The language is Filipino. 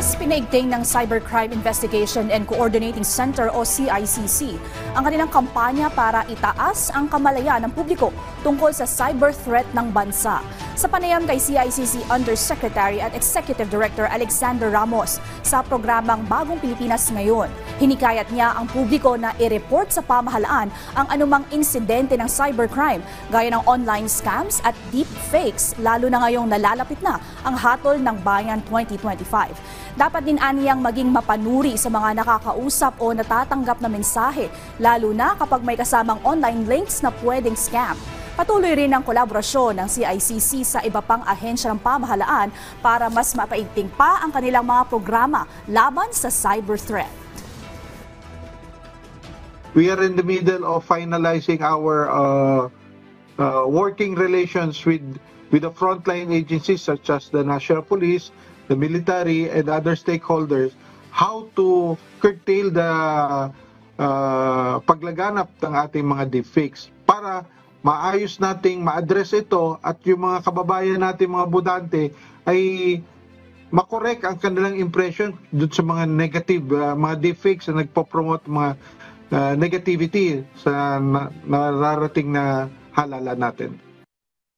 Mas pinaigting ng Cybercrime Investigation and Coordinating Center o CICC ang kanilang kampanya para itaas ang kamalayan ng publiko tungkol sa cyber threat ng bansa. Sa panayam kay CICC Undersecretary at Executive Director Alexander Ramos sa programang Bagong Pilipinas Ngayon, hinikayat niya ang publiko na i-report sa pamahalaan ang anumang insidente ng cybercrime gaya ng online scams at deepfakes, lalo na ngayong nalalapit na ang hatol ng Bayan 2025. Dapat din aniyang maging mapanuri sa mga nakakausap o natatanggap na mensahe, lalo na kapag may kasamang online links na pwedeng scam. Patuloy rin ang kolaborasyon ng CICC sa iba pang ahensya ng pamahalaan para mas mapaigting pa ang kanilang mga programa laban sa cyber threat. We are in the middle of finalizing our working relations with the frontline agencies such as the National Police, the military, and other stakeholders, how to curtail the paglaganap ng ating mga deepfakes para maayos nating ma-address ito at yung mga kababayan natin, mga budante, ay makorek ang kanilang impression dun sa mga negative, mga deepfakes na nagpo-promote mga negativity sa nararating na halala natin.